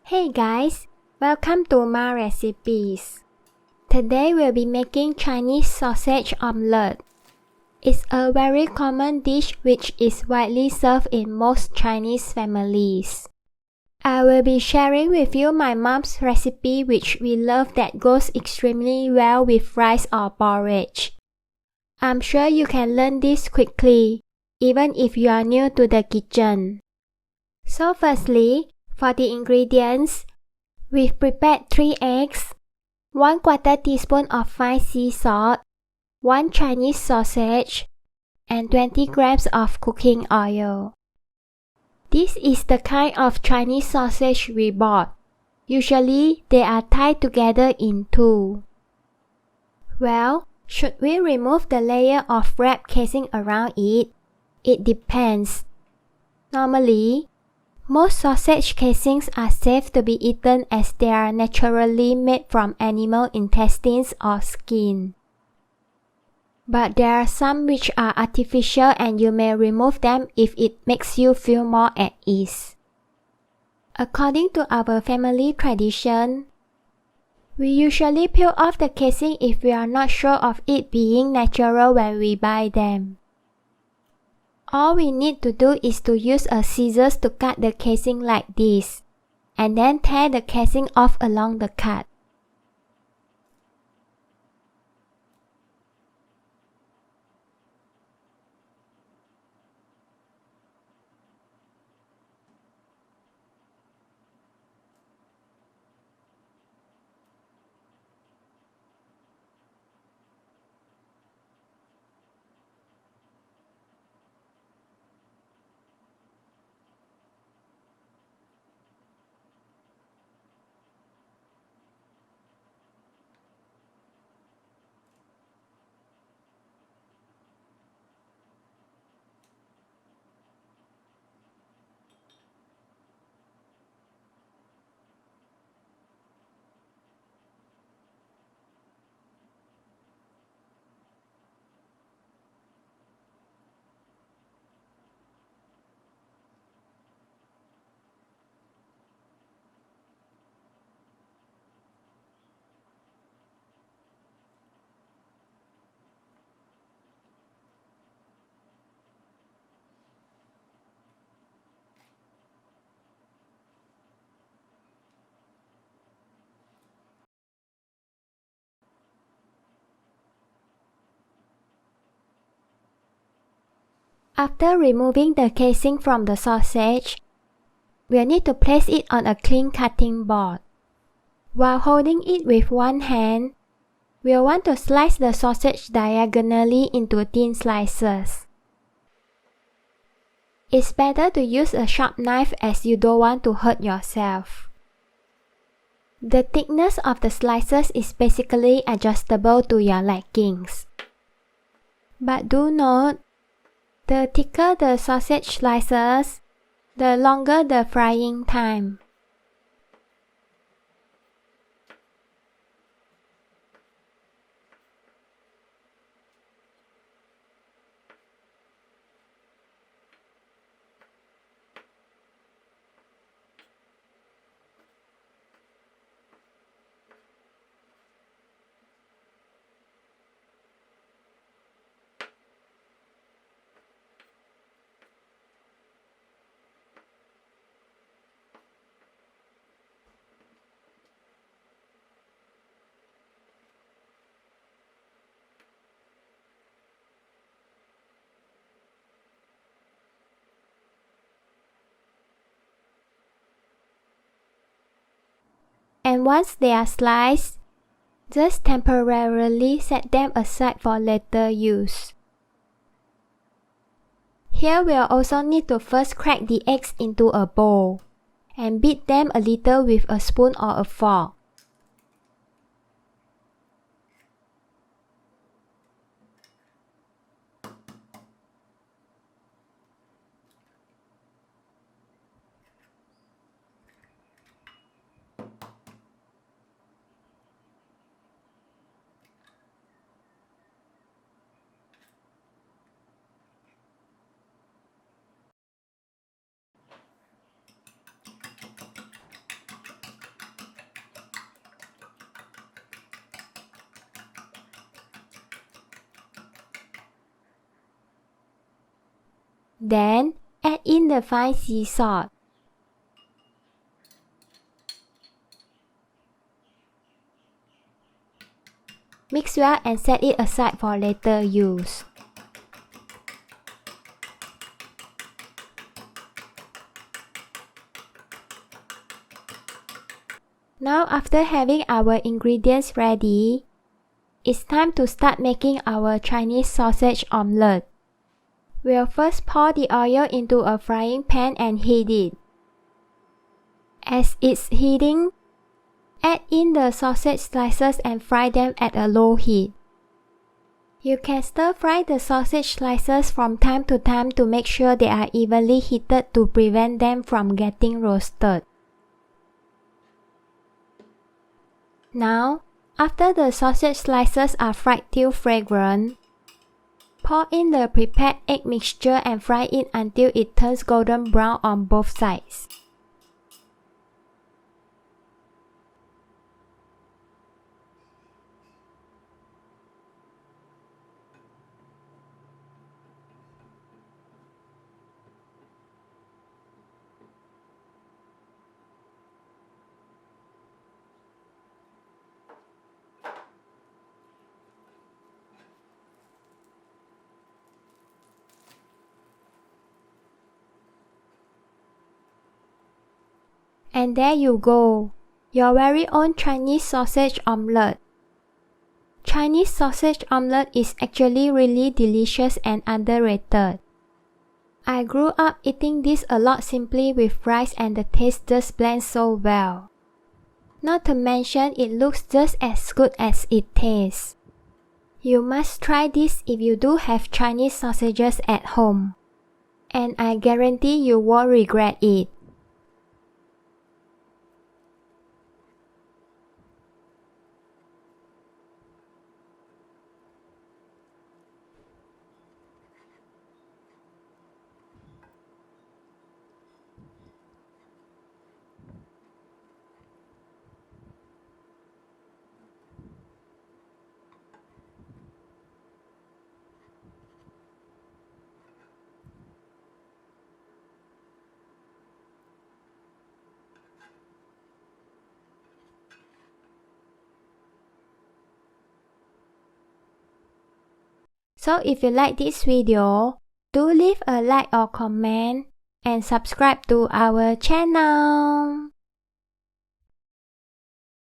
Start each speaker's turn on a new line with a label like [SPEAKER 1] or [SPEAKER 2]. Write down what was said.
[SPEAKER 1] Hey guys, welcome to my recipes. Today we'll be making Chinese sausage omelette. It's a very common dish which is widely served in most Chinese families. I will be sharing with you my mom's recipe which we love that goes extremely well with rice or porridge. I'm sure you can learn this quickly, even if you are new to the kitchen. So firstly, for the ingredients, we've prepared 3 eggs, 1/4 teaspoon of fine sea salt, 1 Chinese sausage, and 20 grams of cooking oil. This is the kind of Chinese sausage we bought. Usually, they are tied together in 2. Well, should we remove the layer of wrap casing around it? It depends. Normally, most sausage casings are safe to be eaten as they are naturally made from animal intestines or skin. But there are some which are artificial and you may remove them if it makes you feel more at ease. According to our family tradition, we usually peel off the casing if we are not sure of it being natural when we buy them. All we need to do is to use a scissors to cut the casing like this, and then tear the casing off along the cut. After removing the casing from the sausage, we'll need to place it on a clean cutting board. While holding it with one hand, we'll want to slice the sausage diagonally into thin slices. It's better to use a sharp knife as you don't want to hurt yourself. The thickness of the slices is basically adjustable to your likings. But do note, the thicker the sausage slices, the longer the frying time. And once they are sliced, just temporarily set them aside for later use. Here we'll also need to first crack the eggs into a bowl and beat them a little with a spoon or a fork. Then, add in the fine sea salt. Mix well and set it aside for later use. Now after having our ingredients ready, it's time to start making our Chinese sausage omelette. We'll first pour the oil into a frying pan and heat it. As it's heating, add in the sausage slices and fry them at a low heat. You can stir fry the sausage slices from time to time to make sure they are evenly heated to prevent them from getting roasted. Now, after the sausage slices are fried till fragrant, pour in the prepared egg mixture and fry it until it turns golden brown on both sides. And there you go, your very own Chinese sausage omelette. Chinese sausage omelette is actually really delicious and underrated. I grew up eating this a lot simply with rice and the taste just blends so well. Not to mention it looks just as good as it tastes. You must try this if you do have Chinese sausages at home. And I guarantee you won't regret it. So if you like this video, do leave a like or comment and subscribe to our channel.